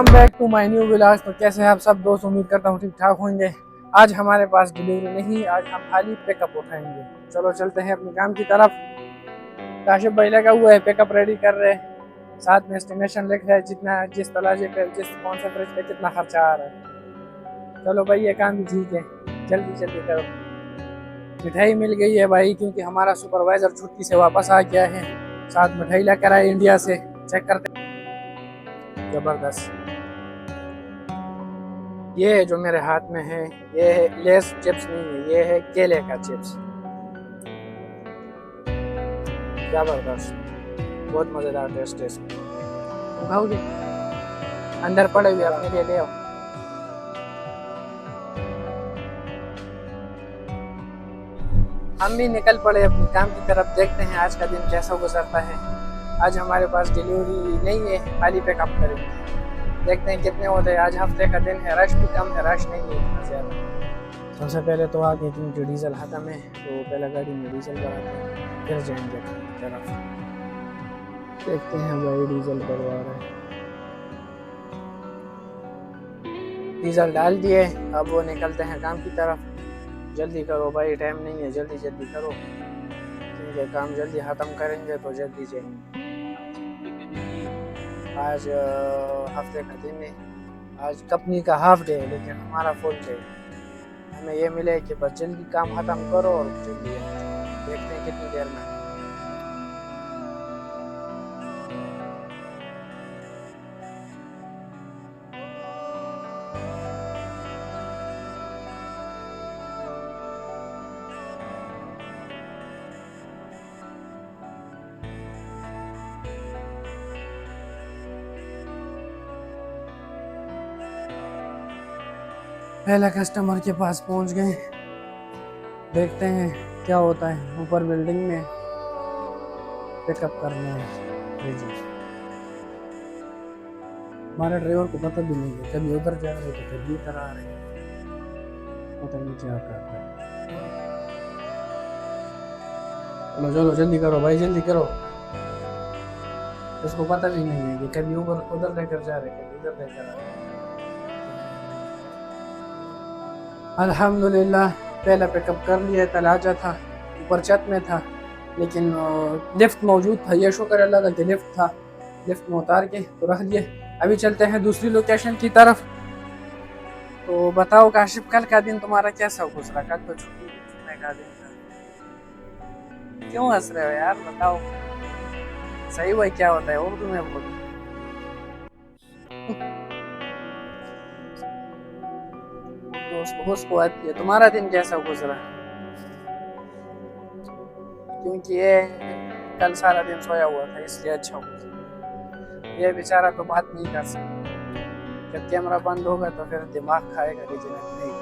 Welcome back to my new vlog. तो कैसे हैं आप सब दोस्त, उम्मीद करता हूँ ठीक ठाक होंगे। आज हमारे पास डिलीवरी नहीं, आज हम खाली पिकअप उठाएंगे। चलो चलते हैं अपने काम की तरफ। काशिफ भाई लगा हुआ है, पिकअप रेडी कर रहे हैं, साथ में एस्टिमेशन लिख रहे हैं जितना जिस तलाजे पे जिस कौन से फ्रिज पे कितना खर्चा आ रहा है। चलो भाई ये काम भी ठीक है, जल्दी जल्दी करो। मिठाई मिल गई है भाई, क्योंकि हमारा सुपरवाइजर छुट्टी से वापस आ गया है, साथ मिठाई लेकर आए इंडिया से। चेक करते, जबरदस्त। ये है जो मेरे हाथ में है, ये है लेस चिप्स नहीं है, ये है केले का चिप्स। जबरदस्त, बहुत मजेदार टेस्ट है इसका। खाओगे? अंदर पड़े हुए अपने लिए ले आओ। हम भी निकल पड़े अपने काम की तरफ। देखते हैं आज का दिन कैसा गुजरता है। आज हमारे पास डिलीवरी नहीं है, खाली पिकअप करेंगे। देखते हैं कितने होते हैं। आज हफ्ते का दिन है, रश भी कम है, रश नहीं है इतना ज़्यादा। सबसे पहले तो आगे क्योंकि डीजल ख़त्म है, तो पहले गाड़ी में डीजल भराते हैं, फिर जाएंगे अपनी तरफ। देखते हैं भाई डीजल भरवा रहे हैं। डीजल डाल दिए, अब वो निकलते हैं काम की तरफ। जल्दी करो भाई, टाइम नहीं है, जल्दी जल्दी करो, क्योंकि काम जल्दी ख़त्म करेंगे तो जल्दी जाएंगे। आज हफ्ते का दिन है, आज कंपनी का हाफ डे है, लेकिन हमारा फुल डे। हमें ये मिले कि बस जल्दी काम ख़त्म करो और जल्दी। देखते हैं कितनी देर में। पहले कस्टमर के पास पहुंच गए, देखते हैं क्या होता है। ऊपर बिल्डिंग में पिकअप करना है। हमारे ड्राइवर को पता भी नहीं है, कभी उधर जा रहे तो कभी इधर आ रहे, पता नहीं क्या कर रहे। चलो चलो जल्दी करो भाई, जल्दी करो। इसको पता भी नहीं है कि कभी उधर लेकर जा रहे, कभी इधर लेकर आ रहे। अल्हम्दुलिल्लाह पहला पिकअप कर लिया। तलाजा था, ऊपर छत में था, लेकिन लिफ्ट मौजूद था। ये शुक्र अल्लाह का कि लिफ्ट था, लिफ्ट में उतार के तो रख दिए। अभी चलते हैं दूसरी लोकेशन की तरफ। तो बताओ काशिफ, कल का दिन तुम्हारा कैसा गुजरा? कल तो छुट्टी का दिन था। क्यों हंस रहे हो यार, बताओ सही वही क्या होता है, उर्दू में बोलो। उसको आती है। तुम्हारा दिन कैसा गुजरा? क्योंकि ये कल सारा दिन सोया हुआ था, इसलिए अच्छा गुजरा। ये बेचारा तो बात नहीं कर सकता, जब कैमरा बंद होगा तो फिर दिमाग खाएगा कि जिन्हें नहीं।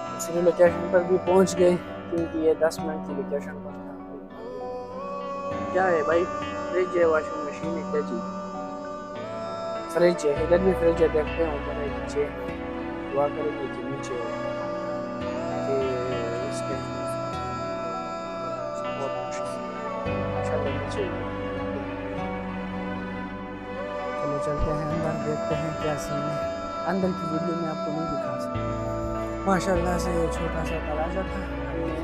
दूसरी लोकेशन पर भी पहुंच गए, क्योंकि ये 10 मिनट की लोकेशन पर था। क्या है भाई? फ्रिज है, वॉशिंग मशीन है, क्या चीज़? फ्रिज है, इधर भी फ्रिज है। देखते हैं ऊपर है, नीचे दुआ करेंगे कि नीचे हो कि इसके बहुत इंशाल्लाह नीचे। चलो चलते हैं अंदर, देखते हैं क्या सीन है। अंदर की वीडियो में आपको नहीं दिखा सकता। माशाल्लाह से ये छोटा सा तलाजा था, हमने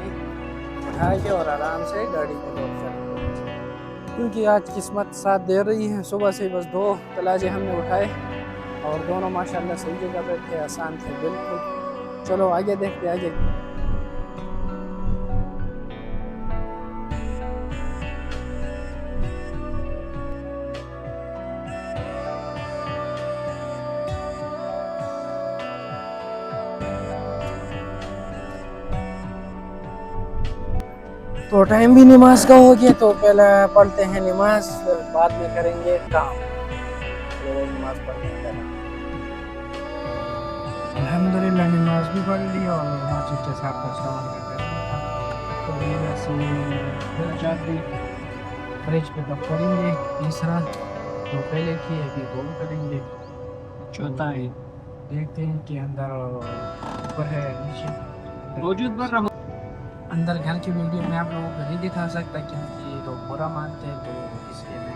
उठा के और आराम से गाड़ी में लोड कर, क्योंकि आज किस्मत साथ दे रही है। सुबह से बस 2 तलाजे हमने उठाए और दोनों माशाल्लाह सही जगह पे थे, आसान थे बिल्कुल। चलो आगे देखते आगे। तो टाइम भी नमाज का हो गया, तो पहले पढ़ते हैं नमाज, फिर बाद में करेंगे काम। तो नमाज पढ़ते हैं। अल्हम्दुलिल्लाह नमाज भी पढ़ ली और मस्जिद के साथ सामान का करना था। तो ये वैसे फिर जाते फ्रिज पे कब करेंगे तीसरा। तो पहले की अभी 2 करेंगे, चौथा है। देखते हैं कि अंदर ऊपर है नीचे मौजूद कर रहा हूँ। अंदर घर की वीडियो मैं आप लोगों को नहीं दिखा सकता, क्योंकि लोग बुरा मानते हैं, तो इसलिए मैं